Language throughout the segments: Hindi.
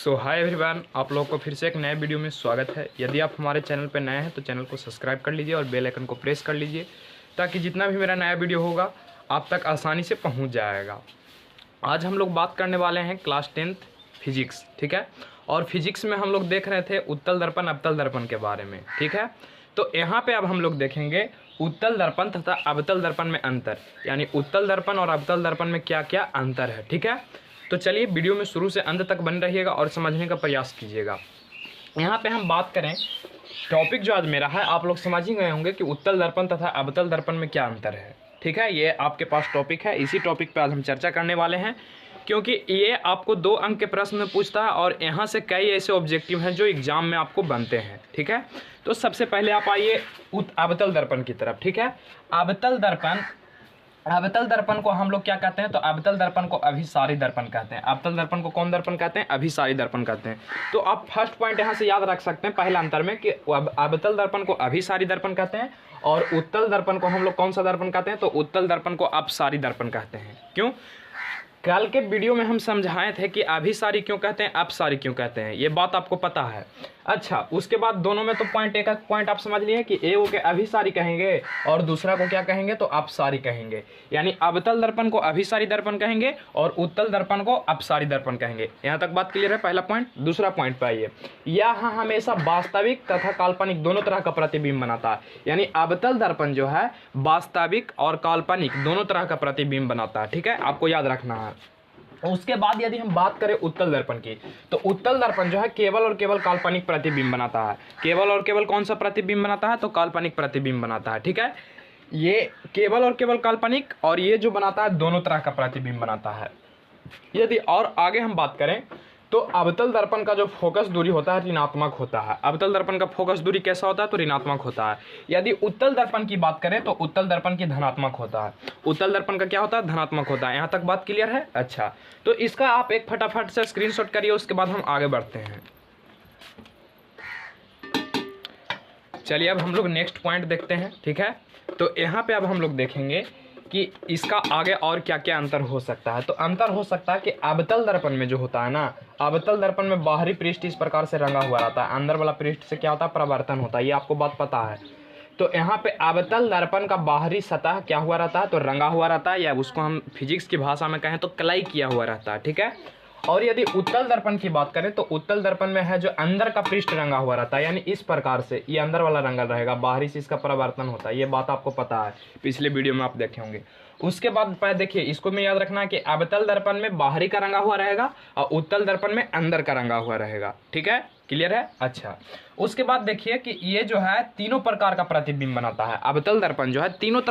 सो हाय एवरीवन, आप लोगों को फिर से एक नए वीडियो में स्वागत है। यदि आप हमारे चैनल पर नए हैं तो चैनल को सब्सक्राइब कर लीजिए और बेल आइकन को प्रेस कर लीजिए ताकि जितना भी मेरा नया वीडियो होगा आप तक आसानी से पहुंच जाएगा। आज हम लोग बात करने वाले हैं क्लास 10th फिजिक्स, ठीक है। और फिजिक्स में हम लोग देख रहे थे उत्तल दर्पण अवतल दर्पण के बारे में, ठीक है। तो यहाँ पे अब हम लोग देखेंगे उत्तल दर्पण तथा अवतल दर्पण में अंतर, यानी उत्तल दर्पण और अवतल दर्पण में क्या क्या अंतर है, ठीक है। तो चलिए वीडियो में शुरू से अंत तक बन रहिएगा और समझने का प्रयास कीजिएगा। यहाँ पे हम बात करें, टॉपिक जो आज मेरा है आप लोग समझ ही गए होंगे कि उत्तल दर्पण तथा अवतल दर्पण में क्या अंतर है, ठीक है। ये आपके पास टॉपिक है, इसी टॉपिक पे आज हम चर्चा करने वाले हैं क्योंकि ये आपको 2 अंक के प्रश्न में पूछता है और यहाँ से कई ऐसे ऑब्जेक्टिव हैं जो एग्जाम में आपको बनते हैं, ठीक है। तो सबसे पहले आप आइए अवतल दर्पण की तरफ, ठीक है। अवतल दर्पण को हम लोग क्या कहते हैं, तो अवतल दर्पण को अभिसारी दर्पण कहते हैं। अवतल दर्पण को कौन दर्पण कहते हैं? अभिसारी दर्पण कहते हैं। तो आप फर्स्ट पॉइंट यहाँ से याद रख सकते हैं पहला अंतर में कि अवतल दर्पण को अभिसारी दर्पण कहते हैं और उत्तल दर्पण को हम लोग कौन सा दर्पण कहते हैं, तो उत्तल दर्पण को अपसारी दर्पण कहते हैं। क्यों? कल के वीडियो में हम समझाए थे कि अभिसारी क्यों कहते हैं, अपसारी क्यों कहते हैं, ये बात आपको पता है। अच्छा, उसके बाद दोनों में तो पॉइंट एक पॉइंट आप समझ लिए कि ए के अभिसारी कहेंगे और दूसरा को क्या कहेंगे, तो अपसारी कहेंगे। यानी अवतल दर्पण को अभिसारी दर्पण कहेंगे और उत्तल दर्पण को अपसारी दर्पण कहेंगे। यहाँ तक बात क्लियर है, पहला पॉइंट। दूसरा पॉइंट पे आइए, यह हमेशा वास्तविक तथा काल्पनिक दोनों तरह का प्रतिबिंब बनाता है। यानी अवतल दर्पण जो है वास्तविक और काल्पनिक दोनों तरह का प्रतिबिंब बनाता है, ठीक है, आपको याद रखना है। उसके बाद यदि हम बात करें उत्तल दर्पण की, तो उत्तल दर्पण जो है केवल और केवल काल्पनिक प्रतिबिंब बनाता है। केवल और केवल कौन सा प्रतिबिंब बनाता है, तो काल्पनिक प्रतिबिंब बनाता है, ठीक है। ये केवल और केवल काल्पनिक और ये जो बनाता है दोनों तरह का प्रतिबिंब बनाता है। यदि और आगे हम बात करें तो अवतल दर्पण का जो फोकस दूरी होता है ऋणात्मक होता है। अवतल दर्पण का फोकस दूरी कैसा होता है, तो ऋणात्मक होता है। यदि उत्तल दर्पण की बात करें तो उत्तल दर्पण की धनात्मक होता है। उत्तल दर्पण का क्या होता है, धनात्मक होता है। यहाँ तक बात क्लियर है? अच्छा, तो इसका आप एक फटाफट से स्क्रीनशॉट करिए, उसके बाद हम आगे बढ़ते हैं। चलिए अब हम लोग नेक्स्ट पॉइंट देखते हैं, ठीक है। तो यहाँ पे अब हम लोग देखेंगे कि इसका आगे और क्या क्या अंतर हो सकता है। तो अंतर हो सकता है कि अवतल दर्पण में जो होता है ना, अवतल दर्पण में बाहरी पृष्ठ इस प्रकार से रंगा हुआ रहता है, अंदर वाला पृष्ठ से क्या होता है, परावर्तन होता है। ये आपको बात पता है। तो यहाँ पे अवतल दर्पण का बाहरी सतह क्या हुआ रहता है, तो रंगा हुआ रहता है, या उसको हम फिजिक्स की भाषा में कहें तो कलाई किया हुआ रहता है, ठीक है। और यदि उत्तल दर्पण की बात करें तो उत्तल दर्पण में है जो अंदर का पृष्ठ रंगा हुआ रहता है, यानी इस प्रकार से ये अंदर वाला रंगल रहेगा, बाहरी से इसका परावर्तन होता है। ये बात आपको पता है, पिछले वीडियो में आप देखे होंगे। उसके बाद देखिए, इसको में याद रखना है कि अवतल दर्पण में बाहरी का रंगा हुआ रहेगा और उत्तल दर्पण में अंदर का रंगा हुआ रहेगा, ठीक है, क्लियर है। अच्छा, उसके बाद देखिए कि ये जो है तीनों प्रकार का प्रतिबिंब बनाता है। अवतल दर्पण जो है तीन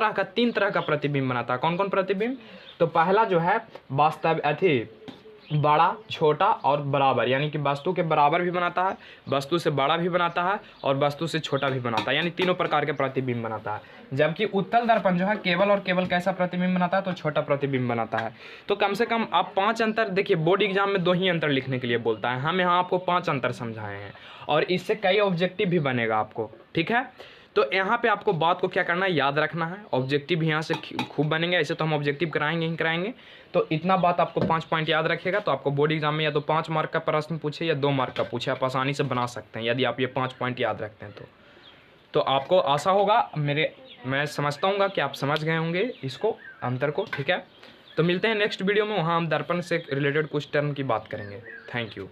तरह का प्रतिबिंब बनाता है। कौन कौन प्रतिबिंब? तो पहला जो है वास्तव बड़ा, छोटा और बराबर, यानी कि वस्तु के बराबर भी बनाता है, वस्तु से बड़ा भी बनाता है और वस्तु से छोटा भी बनाता है, यानी तीनों प्रकार के प्रतिबिंब बनाता है। जबकि उत्तल दर्पण जो है केवल और केवल कैसा प्रतिबिंब बनाता है, तो छोटा प्रतिबिंब बनाता है। तो कम से कम आप 5 अंतर देखिए, बोर्ड एग्जाम में 2 ही अंतर लिखने के लिए बोलता है, हम यहाँ आपको 5 अंतर समझाए हैं और इससे कई ऑब्जेक्टिव भी बनेगा आपको, ठीक है। तो यहाँ पे आपको बात को क्या करना है, याद रखना है। ऑब्जेक्टिव यहाँ से खूब बनेंगे, ऐसे तो हम ऑब्जेक्टिव कराएंगे ही कराएंगे। तो इतना बात आपको 5 पॉइंट याद रखेगा तो आपको बोर्ड एग्जाम में या तो 5 मार्क का प्रश्न पूछे या 2 मार्क का पूछे, आप आसानी से बना सकते हैं यदि आप ये 5 पॉइंट याद रखते हैं तो आपको आशा होगा, मैं समझता हूँ कि आप समझ गए होंगे इसको, अंतर को, ठीक है। तो मिलते हैं नेक्स्ट वीडियो में, वहाँ हम दर्पण से रिलेटेड कुछ टर्म की बात करेंगे। Thank you.